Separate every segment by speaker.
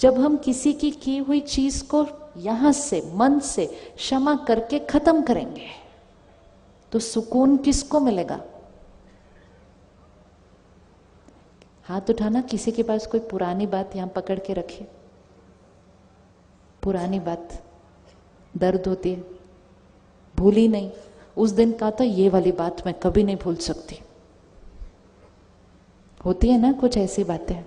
Speaker 1: जब हम किसी की हुई चीज को यहां से मन से क्षमा करके खत्म करेंगे तो सुकून किसको मिलेगा? हाथ उठाना किसी के पास कोई पुरानी बात यहां पकड़ के रखे, पुरानी बात दर्द होती है, भूली नहीं, उस दिन का था ये वाली बात मैं कभी नहीं भूल सकती, होती है ना कुछ ऐसी बातें।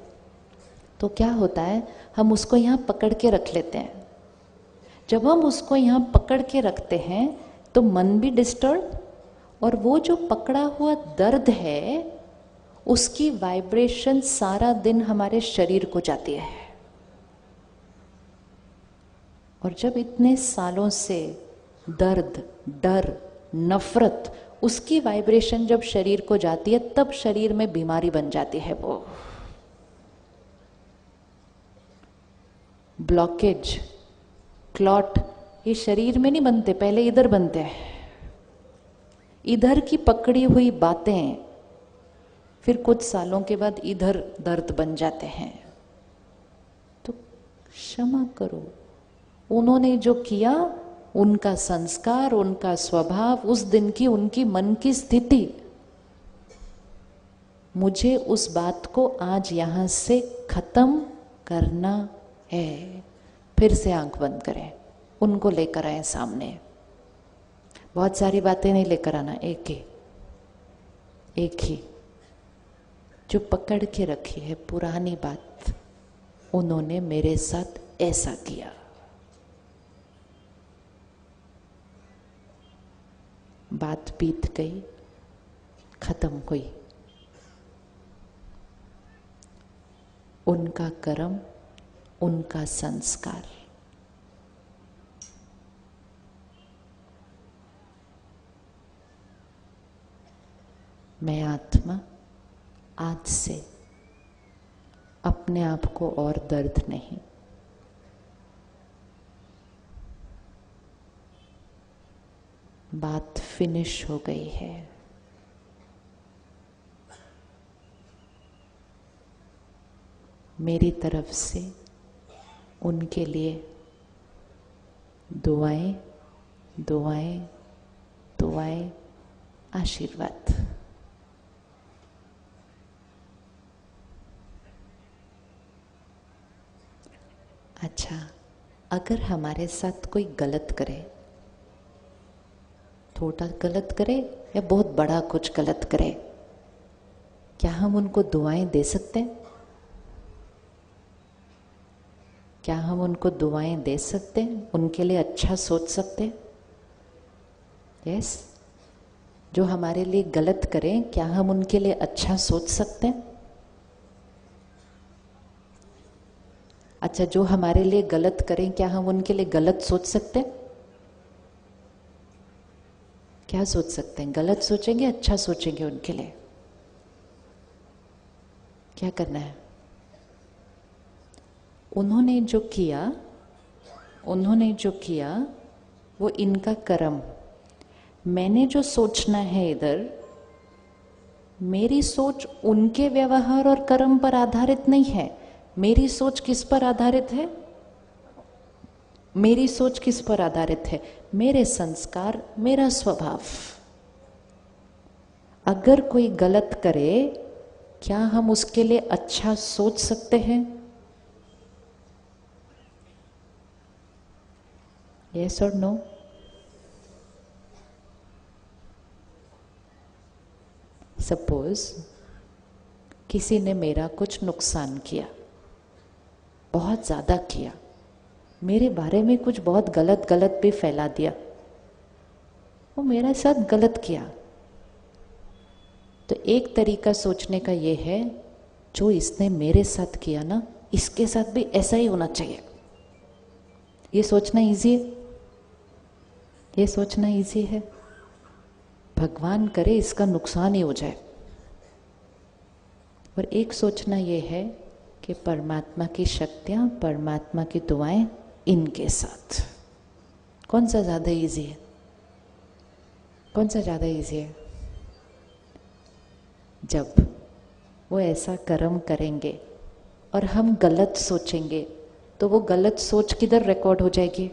Speaker 1: तो क्या होता है, हम उसको यहां पकड़ के रख लेते हैं। जब हम उसको यहां पकड़ के रखते हैं तो मन भी डिस्टर्ब, और वो जो पकड़ा हुआ दर्द है उसकी वाइब्रेशन सारा दिन हमारे शरीर को जाती है। और जब इतने सालों से दर्द, डर, नफरत, उसकी वाइब्रेशन जब शरीर को जाती है तब शरीर में बीमारी बन जाती है। वो ब्लॉकेज, क्लॉट ये शरीर में नहीं बनते, पहले इधर बनते हैं। इधर की पकड़ी हुई बातें फिर कुछ सालों के बाद इधर दर्द बन जाते हैं। तो क्षमा करो, उन्होंने जो किया, उनका संस्कार, उनका स्वभाव, उस दिन की उनकी मन की स्थिति, मुझे उस बात को आज यहां से खत्म करना है। फिर से आंख बंद करें, उनको लेकर आए सामने। बहुत सारी बातें नहीं लेकर आना, एक ही जो पकड़ के रखी है पुरानी बात, उन्होंने मेरे साथ ऐसा किया। बात बीत गई, खत्म हुई। उनका कर्म, उनका संस्कार। मैं आत्मा आज से अपने आप को और दर्द नहीं, बात फिनिश हो गई है। मेरी तरफ से उनके लिए दुआएं, दुआएं, दुआएं, आशीर्वाद। अच्छा, अगर हमारे साथ कोई गलत करे, थोड़ा गलत करे या बहुत बड़ा कुछ गलत करे, क्या हम उनको दुआएं दे सकते हैं? क्या हम उनको दुआएं दे सकते हैं? उनके लिए अच्छा सोच सकते हैं? यस, जो हमारे लिए गलत करें, क्या हम उनके लिए अच्छा सोच सकते हैं? अच्छा, जो हमारे लिए गलत करें, क्या हम उनके लिए गलत सोच सकते हैं? क्या सोच सकते हैं? गलत सोचेंगे, अच्छा सोचेंगे उनके लिए? क्या करना है? उन्होंने जो किया वो इनका कर्म। मैंने जो सोचना है इधर, मेरी सोच उनके व्यवहार और कर्म पर आधारित नहीं है। मेरी सोच किस पर आधारित है? मेरी सोच किस पर आधारित है? मेरे संस्कार, मेरा स्वभाव। अगर कोई गलत करे, क्या हम उसके लिए अच्छा सोच सकते हैं? यस और नो? सपोज किसी ने मेरा कुछ नुकसान किया, बहुत ज्यादा किया, मेरे बारे में कुछ बहुत गलत गलत भी फैला दिया, वो मेरे साथ गलत किया। तो एक तरीका सोचने का ये है, जो इसने मेरे साथ किया ना, इसके साथ भी ऐसा ही होना चाहिए। ये सोचना इजी है, ये सोचना इजी है। भगवान करे इसका नुकसान ही हो जाए। और एक सोचना ये है कि परमात्मा की शक्तियां, परमात्मा की दुआएं इनके साथ। कौन सा ज्यादा इजी है? कौन सा ज्यादा इजी है? जब वो ऐसा कर्म करेंगे और हम गलत सोचेंगे तो वो गलत सोच किधर रिकॉर्ड हो जाएगी?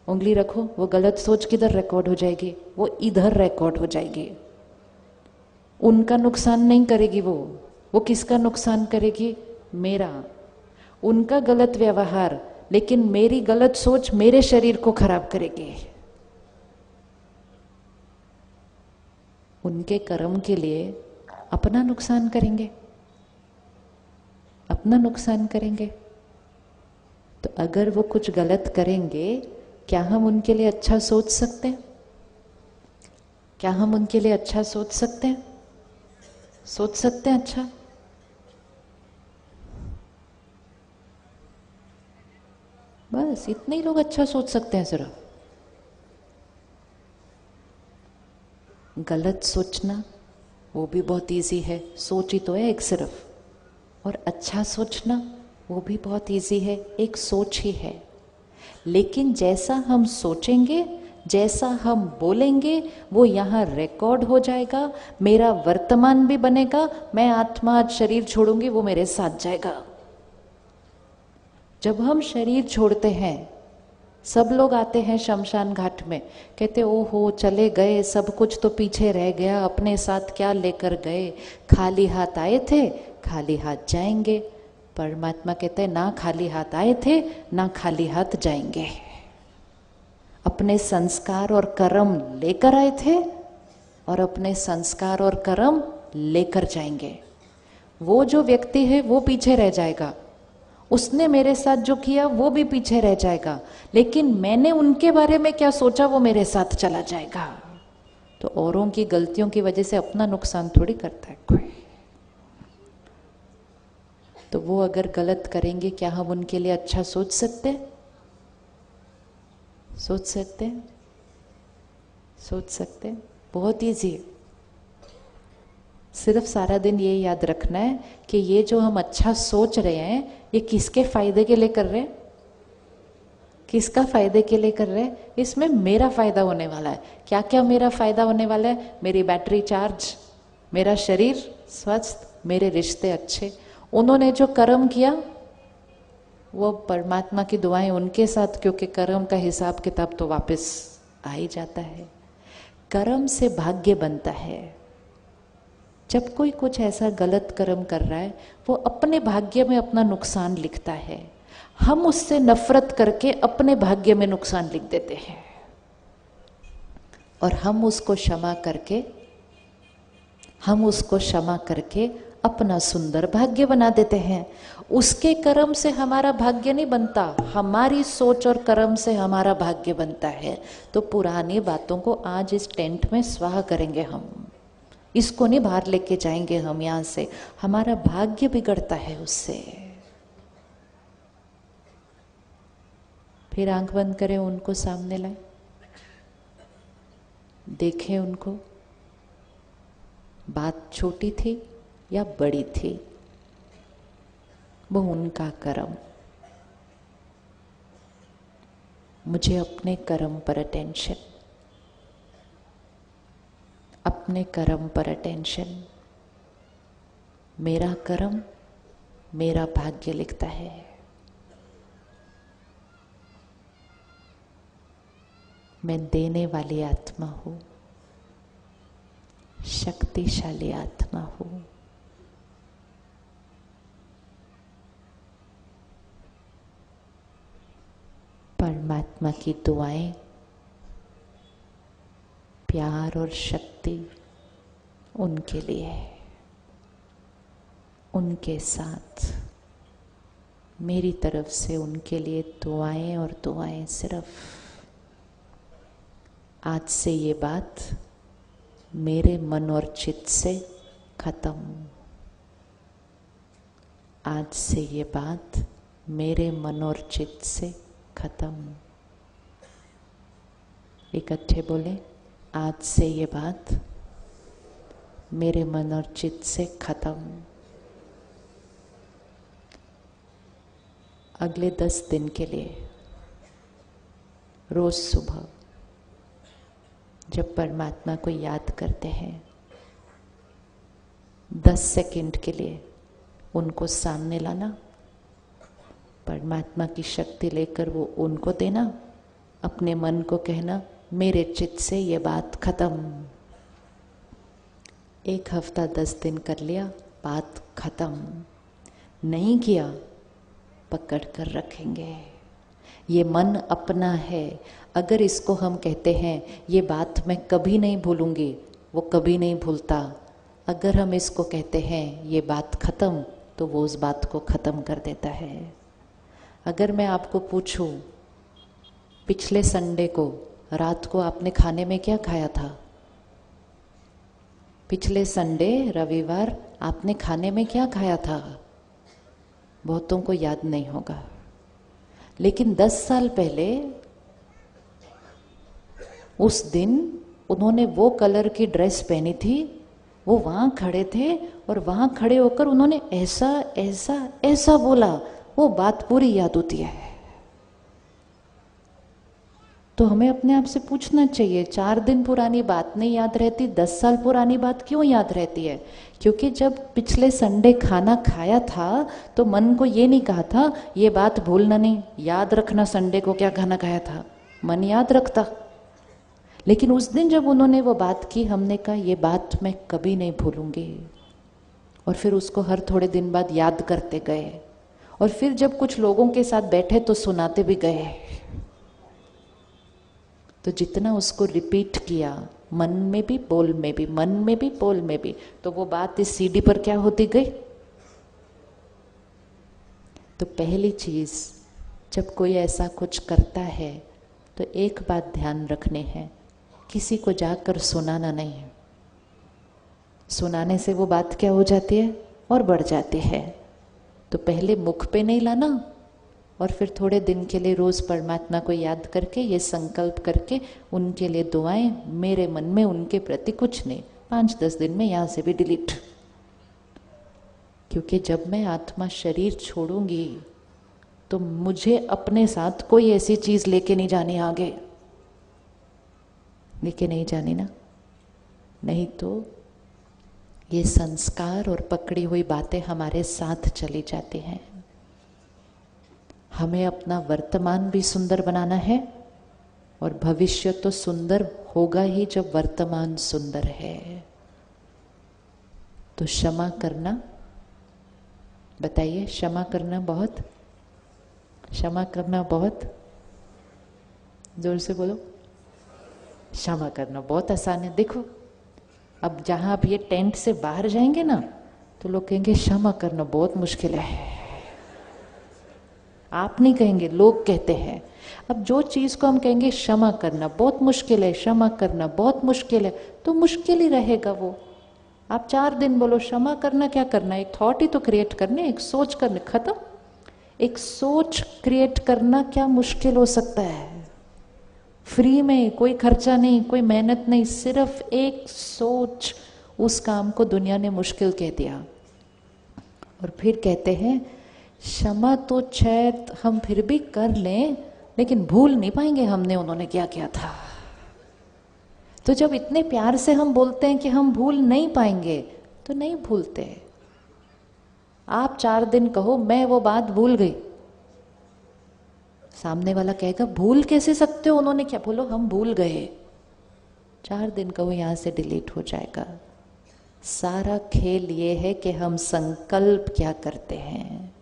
Speaker 1: उंगली रखो, वो गलत सोच किधर रिकॉर्ड हो जाएगी? वो इधर रिकॉर्ड हो जाएगी। उनका नुकसान नहीं करेगी वो किसका नुकसान करेगी? मेरा। उनका गलत व्यवहार, लेकिन मेरी गलत सोच मेरे शरीर को खराब करेगी। उनके कर्म के लिए अपना नुकसान करेंगे, अपना नुकसान करेंगे। तो अगर वो कुछ गलत करेंगे, क्या हम उनके लिए अच्छा सोच सकते हैं? क्या हम उनके लिए अच्छा सोच सकते हैं? सोच सकते हैं अच्छा? बस इतने ही लोग अच्छा सोच सकते हैं सिर्फ। गलत सोचना वो भी बहुत इजी है, सोच ही तो है एक सिर्फ। और अच्छा सोचना वो भी बहुत इजी है, एक सोच ही है। लेकिन जैसा हम सोचेंगे, जैसा हम बोलेंगे, वो यहाँ रिकॉर्ड हो जाएगा। मेरा वर्तमान भी बनेगा। मैं आत्मा आज शरीर छोड़ूंगी, वो मेरे साथ जाएगा। जब हम शरीर छोड़ते हैं, सब लोग आते हैं शमशान घाट में, कहते ओहो चले गए, सब कुछ तो पीछे रह गया, अपने साथ क्या लेकर गए? खाली हाथ आए थे, खाली हाथ जाएंगे। परमात्मा कहते हैं ना खाली हाथ आए थे, ना खाली हाथ जाएंगे। अपने संस्कार और कर्म लेकर आए थे और अपने संस्कार और कर्म लेकर जाएंगे। वो जो व्यक्ति है वो पीछे रह जाएगा, उसने मेरे साथ जो किया वो भी पीछे रह जाएगा, लेकिन मैंने उनके बारे में क्या सोचा वो मेरे साथ चला जाएगा। तो औरों की गलतियों की वजह से अपना नुकसान थोड़ी करता है कोई। तो वो अगर गलत करेंगे, क्या हम उनके लिए अच्छा सोच सकते हैं? सोच सकते हैं? सोच सकते हैं। बहुत ईजी है। सिर्फ सारा दिन ये याद रखना है कि ये जो हम अच्छा सोच रहे हैं, ये किसके फायदे के लिए कर रहे हैं? किसका फायदे के लिए कर रहे हैं? इसमें मेरा फायदा होने वाला है। क्या क्या मेरा फायदा होने वाला है? मेरी बैटरी चार्ज, मेरा शरीर स्वस्थ, मेरे रिश्ते अच्छे। उन्होंने जो कर्म किया वो परमात्मा की दुआएं उनके साथ, क्योंकि कर्म का हिसाब किताब तो वापस आ ही जाता है। कर्म से भाग्य बनता है। जब कोई कुछ ऐसा गलत कर्म कर रहा है, वो अपने भाग्य में अपना नुकसान लिखता है। हम उससे नफरत करके अपने भाग्य में नुकसान लिख देते हैं और हम उसको क्षमा करके अपना सुंदर भाग्य बना देते हैं। उसके कर्म से हमारा भाग्य नहीं बनता, हमारी सोच और कर्म से हमारा भाग्य बनता है। तो पुरानी बातों को आज इस टेंट में स्वाहा करेंगे हम, इसको नहीं बाहर लेके जाएंगे हम यहाँ से। हमारा भाग्य बिगड़ता है उससे। फिर आंख बंद करें, उनको सामने लाए, देखें उनको। बात छोटी थी या बड़ी थी, वो उनका कर्म। मुझे अपने कर्म पर अटेंशन, अपने कर्म पर अटेंशन। मेरा कर्म मेरा भाग्य लिखता है। मैं देने वाली आत्मा हूं, शक्तिशाली आत्मा हूं। परमात्मा की दुआएं, प्यार और शक्ति उनके लिए, उनके साथ मेरी तरफ से उनके लिए दुआएं और दुआएं सिर्फ। आज से ये बात मेरे मन और चित्त से खत्म। आज से ये बात मेरे मन और चित्त से खत्म। इकट्ठे बोले, आज से ये बात मेरे मन और चित्त से खत्म। अगले 10 दिन के लिए रोज सुबह जब परमात्मा को याद करते हैं, 10 सेकंड के लिए उनको सामने लाना, परमात्मा की शक्ति लेकर वो उनको देना, अपने मन को कहना मेरे चित्त से ये बात खत्म। 1 हफ्ता 10 दिन कर लिया, बात खत्म। नहीं किया, पकड़ कर रखेंगे। ये मन अपना है। अगर इसको हम कहते हैं ये बात मैं कभी नहीं भूलूंगी, वो कभी नहीं भूलता। अगर हम इसको कहते हैं ये बात खत्म, तो वो उस बात को खत्म कर देता है। अगर मैं आपको पूछूं पिछले संडे को रात को आपने खाने में क्या खाया था? पिछले संडे रविवार आपने खाने में क्या खाया था? बहुतों को याद नहीं होगा। लेकिन 10 साल पहले उस दिन उन्होंने वो कलर की ड्रेस पहनी थी, वो वहां खड़े थे और वहां खड़े होकर उन्होंने ऐसा ऐसा ऐसा बोला, वो बात पूरी याद होती है। तो हमें अपने आप से पूछना चाहिए, 4 दिन पुरानी बात नहीं याद रहती, 10 साल पुरानी बात क्यों याद रहती है? क्योंकि जब पिछले संडे खाना खाया था तो मन को ये नहीं कहा था ये बात भूलना नहीं, याद रखना संडे को क्या खाना खाया था। मन याद रखता। लेकिन उस दिन जब उन्होंने वो बात की, हमने कहा ये बात मैं कभी नहीं भूलूंगी। और फिर उसको हर थोड़े दिन बाद याद करते गए। और फिर जब कुछ लोगों के साथ बैठे तो सुनाते भी गए। तो जितना उसको रिपीट किया, मन में भी बोल में भी, मन में भी बोल में भी, तो वो बात इस सीडी पर क्या होती गई। तो पहली चीज, जब कोई ऐसा कुछ करता है तो एक बात ध्यान रखने है, किसी को जाकर सुनाना नहीं है। सुनाने से वो बात क्या हो जाती है और बढ़ जाती है। तो पहले मुख पे नहीं लाना और फिर थोड़े दिन के लिए रोज परमात्मा को याद करके ये संकल्प करके उनके लिए दुआएं, मेरे मन में उनके प्रति कुछ नहीं, 5-10 दिन में यहां से भी डिलीट। क्योंकि जब मैं आत्मा शरीर छोड़ूंगी तो मुझे अपने साथ कोई ऐसी चीज लेके नहीं जानी, आगे लेके नहीं जानी ना। नहीं तो ये संस्कार और पकड़ी हुई बातें हमारे साथ चली जाती हैं। हमें अपना वर्तमान भी सुंदर बनाना है और भविष्य तो सुंदर होगा ही जब वर्तमान सुंदर है। तो क्षमा करना, बताइए, क्षमा करना बहुत, क्षमा करना बहुत, जोर से बोलो। क्षमा करना बहुत आसान है। देखो अब जहां आप ये टेंट से बाहर जाएंगे ना तो लोग कहेंगे क्षमा करना बहुत मुश्किल है। आप नहीं कहेंगे, लोग कहते हैं। अब जो चीज को हम कहेंगे क्षमा करना बहुत मुश्किल है, क्षमा करना बहुत मुश्किल है, तो मुश्किल ही रहेगा वो। आप 4 दिन बोलो क्षमा करना, क्या करना, एक थॉट ही तो क्रिएट करने, एक सोच करने, खत्म। एक सोच क्रिएट करना क्या मुश्किल हो सकता है? फ्री में, कोई खर्चा नहीं, कोई मेहनत नहीं, सिर्फ एक सोच, उस काम को दुनिया ने मुश्किल कह दिया। और फिर कहते हैं क्षमा तो शायद हम फिर भी कर लें, लेकिन भूल नहीं पाएंगे हमने उन्होंने क्या किया था। तो जब इतने प्यार से हम बोलते हैं कि हम भूल नहीं पाएंगे, तो नहीं भूलते। आप 4 दिन कहो मैं वो बात भूल गई, सामने वाला कहेगा भूल कैसे सकते हो, उन्होंने क्या, बोलो हम भूल गए। 4 दिन कहो, यहां से डिलीट हो जाएगा। सारा खेल ये है कि हम संकल्प क्या करते हैं।